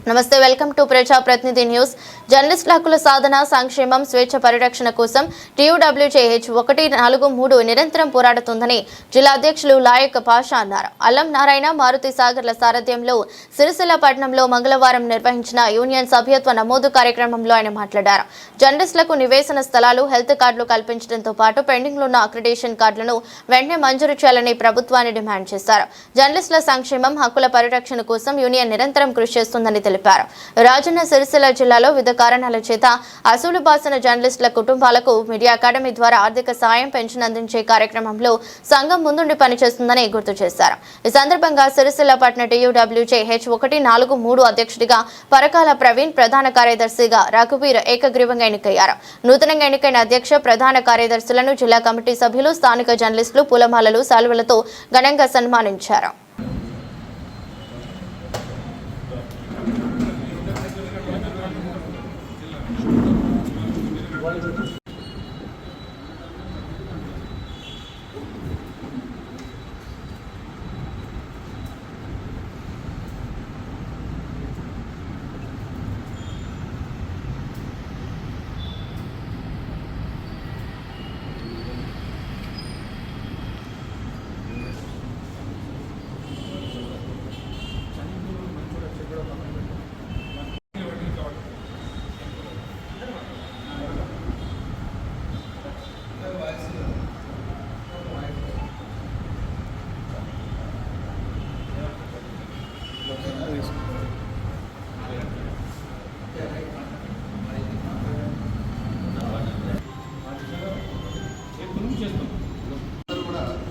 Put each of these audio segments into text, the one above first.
నమస్తే welcome to ప్రజా ప్రతినిధి న్యూస్. జర్నలిస్టుల హక్కుల సాధన, సంక్షేమం, స్వేచ్ఛ పరిరక్షణ కోసం TUWJH 143 నిరంతరం పోరాడుతుందని జిల్లా అధ్యక్షులు లాయక్ పాషా అన్నారు. అల్లం నారాయణ, మారుతి సాగర్ల సారథ్యంలో సిరిసిల్ల పట్టణంలో మంగళవారం నిర్వహించిన యూనియన్ సభ్యత్వ నమోదు కార్యక్రమంలో ఆయన మాట్లాడారు. జర్నలిస్టులకు నివేశన స్థలాలు, హెల్త్ కార్డులు కల్పించడంతో పాటు పెండింగ్ లో ఉన్న అక్రిడేషన్ కార్డులను వెంటనే మంజూరు చేయాలని ప్రభుత్వాన్ని డిమాండ్ చేశారు. జర్నలిస్టుల సంక్షేమం, హక్కుల పరిరక్షణ కోసం యూనియన్ నిరంతరం కృషి చేస్తుందని తెలిపారు. రాజన్న సిరిసిల్ల జిల్లాలో వివిధ కారణాల చేత అసూలు బాసిన జర్నలిస్టుల కుటుంబాలకు మీడియా అకాడమీ ద్వారా ఆర్థిక సాయం, పెన్షన్ అందించే కార్యక్రమంలో సంఘం ముందుండి పనిచేస్తుందని గుర్తు చేశారు. ఈ సందర్భంగా సిరిసిల్ల పట్టణ TUWJH 143 అధ్యక్షుడిగా పరకాల ప్రవీణ్, ప్రధాన కార్యదర్శిగా రఘువీర్ ఏకగ్రీవంగా ఎన్నికయ్యారు. నూతనంగా ఎన్నికైన అధ్యక్ష, ప్రధాన కార్యదర్శులను జిల్లా కమిటీ సభ్యులు, స్థానిక జర్నలిస్టులు పూలమాలలు, శాలువలతో ఘనంగా సన్మానించారు.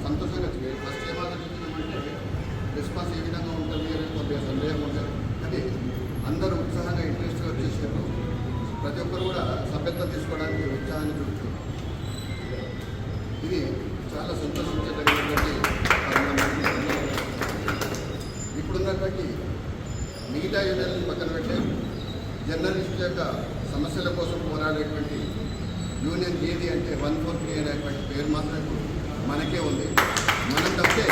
సంతోషంగా ఫస్ట్ ఏమాదంటే రెస్పాన్స్ ఏ విధంగా ఉంటుంది అని కొద్దిగా సందేహం ఉంటుంది. కానీ అందరూ ఉత్సాహంగా ఇంట్రెస్ట్గా వచ్చేసారు. ప్రతి ఒక్కరు కూడా సభ్యత్వం తీసుకోవడానికి ఉత్సాహాన్ని చూపుతారు. ఇది చాలా సంతోషించదగినటువంటి ఇప్పుడున్నటువంటి మిగతా యూనియన్లను పక్కన పెట్టే జర్నలిస్ట్ యొక్క సమస్యల కోసం పోరాడేటువంటి యూనియన్ ఏది అంటే 143 అనేటువంటి పేరు మాత్రం మనకే ఉంది. మనం తప్పే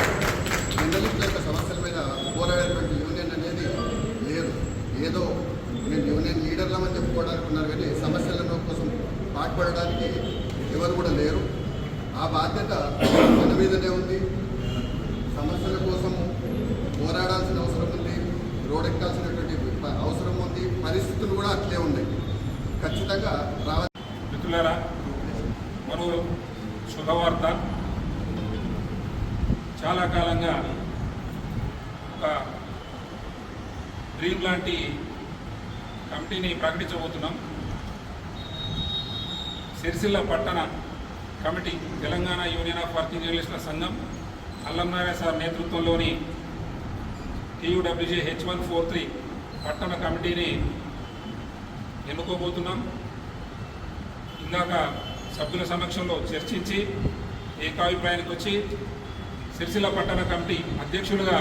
జర్నలిస్టుల యొక్క సమస్యల మీద పోరాడేటువంటి యూనియన్ అనేది లేదు. ఏదో నేను యూనియన్ లీడర్లమని చెప్పుకోవడానికి ఉన్నారు, కానీ సమస్యల కోసం పాటుపడడానికి ఎవరు కూడా లేరు. ఆ బాధ్యత మన మీదనే ఉంది. సమస్యల కోసం పోరాడాల్సిన అవసరం ఉంది, రోడెక్కాల్సినటువంటి అవసరం ఉంది. పరిస్థితులు కూడా అట్లే ఉన్నాయి. ఖచ్చితంగా రావాలి. మిత్రులారా, మరో శుభవార్త. చాలా కాలంగా ఒక డ్రీమ్ లాంటి కమిటీని ప్రకటించబోతున్నాం. సిరిసిల్ల పట్టణ committee, Telangana union of working జర్నలిస్టుల సంఘం, అల్లం నారాయణ సార్ నేతృత్వంలోని TUWJH 143 పట్టణ కమిటీని ఎన్నుకోబోతున్నాం. ఇందాక సభ్యుల సమక్షంలో చర్చించి ఏకాభిప్రాయానికి వచ్చి సిరిసిల్ల పట్టణ కమిటీ అధ్యక్షులుగా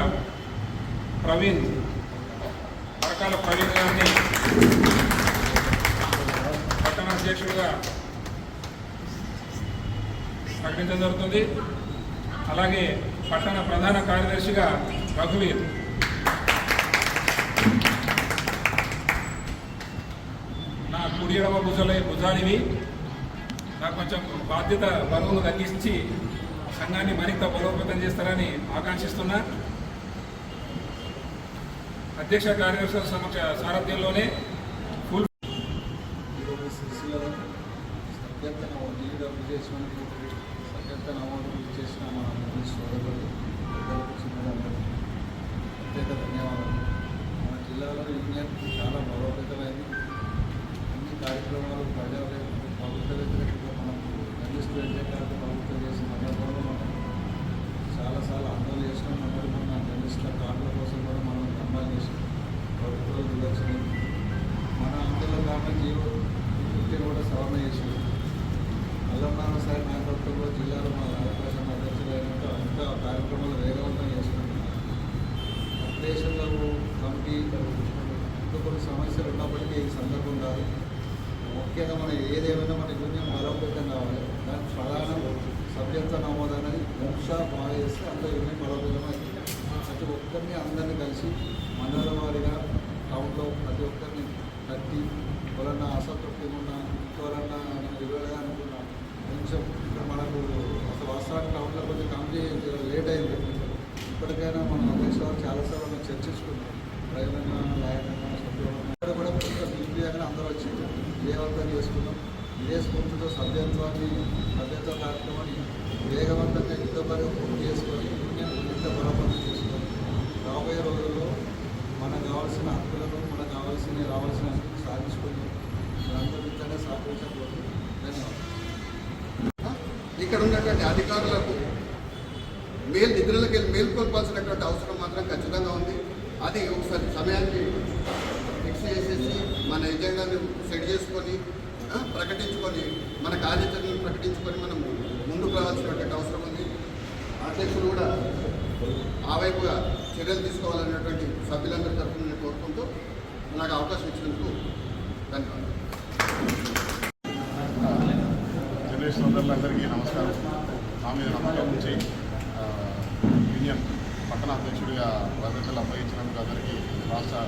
ప్రవీణ్, పరకాల ప్రవీణ్ గారిని పట్టణ అధ్యక్షులుగా ప్రకటించడం జరుగుతుంది. అలాగే పట్టణ ప్రధాన కార్యదర్శిగా రఘువీర్, నా కుడి ఎడమ భుజాలివి, నాకు కొంచెం బాధ్యత బరువును తగ్గించి సంఘాన్ని మరింత బలోపేతం చేస్తారని ఆకాంక్షిస్తున్నా. అధ్యక్ష కార్యదర్శుల సారథ్యంలోనే ఫుల్ సభ్యత్వ నమోదు చేసిన మా సోదరులు ప్రత్యేక ధన్యవాదాలు. మన జిల్లాలో యూనియన్ చాలా బలోపేతమైంది. అన్ని కార్యక్రమాలు ప్రభుత్వ వ్యతిరేకంగా మనం జర్నలిస్టు వ్యతిరేకంగా ప్రభుత్వం చేసిన సందర్భంలో మనం చాలాసార్లు ఆందోళన చేసినాం. మొదటి మన జర్నలిస్టుల కార్డుల కోసం కూడా మనం ధర్నాలు చేసినాం. ప్రభుత్వాలు వివక్షని మన ఆందోళన కారణం జీవో కూడా సవరణ చేసినాం. అల్లం నారాయణ సార్ నాయకత్వంలో జిల్లాలో మా రాజప్రసాద్ అధ్యక్షులైనంత ఇంకా కార్యక్రమాలు వేగవంతం చేస్తున్నాం. అప్లికేషన్లకు కమిటీ ఇంకా కొన్ని సమస్యలు ఉన్నప్పటికీ ఈ సందర్భం కాదు. ముఖ్యంగా మనం ఏదేమైనా మన యూనియన్ బలోపేతం కావాలి. దానికి ప్రధాన సభ్యత్వ నమోదు అనేది బాగా చేస్తే అంత యూనియన్ బలోపేతం అవుతుంది. ప్రతి ఒక్కరిని అందరినీ కలిసి మండల వారీగా టౌన్ దాంట్లో ప్రతి ఒక్కరిని తట్టి ఎవరన్నా అసంతృప్తిగా ఉన్నా ఇంకోరన్నా ఇవ్వగా అనుకున్నా కొంచెం మనకు అసలు వాస్తవానికి టౌన్లో కొంచెం కమిటీ లేట్ అయింది. ఇప్పటికైనా మనం అధ్యక్షులు చాలాసార్లు మనం చర్చించుకున్నాం. డ్రైవర్నా లాయర్నా సభ్యులన్నా కూడా కొంచెం నిలిపియాలని అందరూ వచ్చి విజయవంతం చేసుకున్నాం. ఇదే స్ఫూర్తితో సభ్యత్వ కార్యక్రమాన్ని వేగవంతంగా యుద్ధపరంగా పూర్తి చేసుకొని యూనియన్ మరింత బలోపేతం చేసుకొని రాబోయే రోజుల్లో మనకు కావాల్సిన హక్కులను మనకు రావాల్సిన సాధించుకొని మనందరూ ఇంతనే సహకరించకూడదు. ధన్యవాదాలు. ఇక్కడ ఉన్నటువంటి అధికారులకు నిధులకి మేల్కొల్పాల్సినటువంటి అవసరం మాత్రం ఖచ్చితంగా ఉంది. అది ఒకసారి సమయానికి ఫిక్స్ చేసేసి మన ఎజెండాని సెట్ చేసుకొని ప్రకటించుకొని మన కార్యాచరణను ప్రకటించుకొని మనం ముందుకు రావాల్సినటువంటి అవసరం ఉంది. అధ్యక్షులు కూడా ఆ వైపుగా చర్యలు తీసుకోవాలనేటువంటి సభ్యులందరి తరఫున నేను కోరుకుంటూ నాకు అవకాశం ఇచ్చినందుకు ధన్యవాదాలు. జర్నలిస్ట్ సోదరులందరికీ నమస్కారం. నా మీద నమ్మకం నుంచి యూనియన్ పట్టణ అధ్యక్షుడిగా బాధ్యతలు అప్పగించినందుకు అందరికీ రాష్ట్ర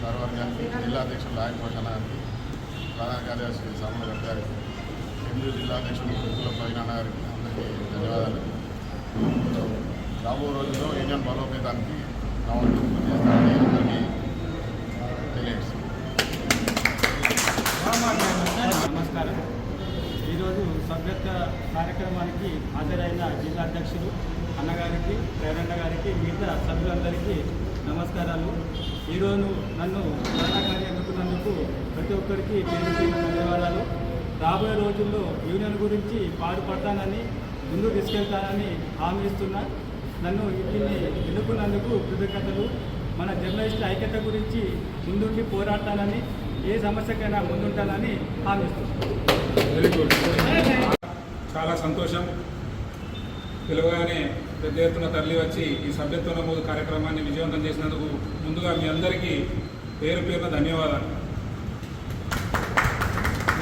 కార్యవర్గానికి, జిల్లా అధ్యక్షుడు లాయక్ భూషణ గారికి, ప్రధాన కార్యదర్శి సామల గారికి, ఎందు జిల్లా అధ్యక్షుడు కుల ప్రవీణ గారికి అందరికీ ధన్యవాదాలు. రాబో రోజుల్లో యూనియన్ బలోపేతానికి నా వంతు కృషి చేస్తానని అందరికీ తెలియజేస్తున్నాను. నమస్కారం. ఈరోజు సభ్యత్వ కార్యక్రమానికి హాజరైన జిల్లా అధ్యక్షులు అన్నగారికి, ప్రేరణ గారికి, మిగతా సభ్యులందరికీ నమస్కారాలు. ఈరోజు నన్ను ప్రధాన ఎన్నుకున్నందుకు ప్రతి ఒక్కరికి పేరు ధన్యవాదాలు. రాబోయే రోజుల్లో యూనియన్ గురించి పాటుపడతానని, ముందుకు తీసుకెళ్తానని హామీ ఇస్తున్నా. నన్ను ఇంటిని ఎన్నుకున్నందుకు కృతజ్ఞతలు. మన జర్నలిస్టుల ఐక్యత గురించి ముందుండి పోరాడతానని, ఏ సమస్యకైనా ముందుంటానని హామీ ఇస్తున్నాను. Very good. చాలా సంతోషం. పిలవగానే పెద్ద ఎత్తున తరలి వచ్చి ఈ సభ్యత్వ నమోదు కార్యక్రమాన్ని విజయవంతం చేసినందుకు ముందుగా మీ అందరికీ పేరు పేరున ధన్యవాదాలు.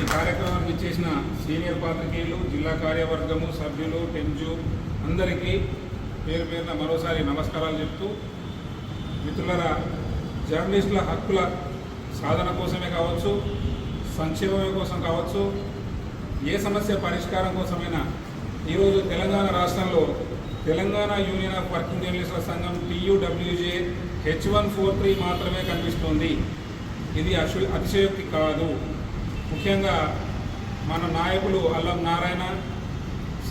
ఈ కార్యక్రమానికి ఇచ్చేసిన సీనియర్ పాత్రికేయులు, జిల్లా కార్యవర్గము, సభ్యులు, టెంజు అందరికీ పేరు పేరున మరోసారి నమస్కారాలు చెప్తూ, మిత్రులరా, జర్నలిస్టుల హక్కుల సాధన కోసమే కావచ్చు, సంక్షేమం కోసం కావచ్చు, ఏ సమస్య పరిష్కారం కోసమైనా ఈరోజు తెలంగాణ రాష్ట్రంలో తెలంగాణ యూనియన్ ఆఫ్ వర్కింగ్ జర్నలిస్టుల సంఘం TUWJ H143 మాత్రమే కనిపిస్తోంది. ఇది అతిశయోక్తి కాదు. ముఖ్యంగా మన నాయకులు అల్లం నారాయణ,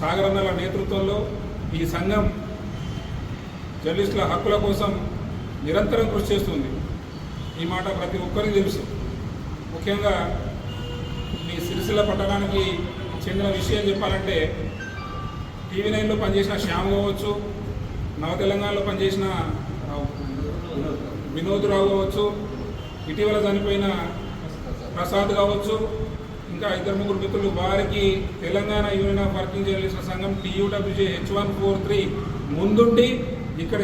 సాగరన్నల నేతృత్వంలో ఈ సంఘం జర్నలిస్టుల హక్కుల కోసం నిరంతరం కృషి చేస్తుంది. ఈ మాట ప్రతి ఒక్కరికి తెలుసు. ముఖ్యంగా మీ సిరిసిల్ల పట్టణానికి చెందిన విషయం చెప్పాలంటే, TV9లో పనిచేసిన శ్యామ్ కావచ్చు, నవ తెలంగాణలో పనిచేసిన వినోద్ రావు కావచ్చు, ఇటీవల చనిపోయిన ప్రసాద్ కావచ్చు, ఇంకా 2-3 మిత్రులు, వారికి తెలంగాణ యూనియన్ ఆఫ్ వర్కింగ్ జర్నలిస్టుల సంఘం TUWJ H143 ముందుండి ఇక్కడ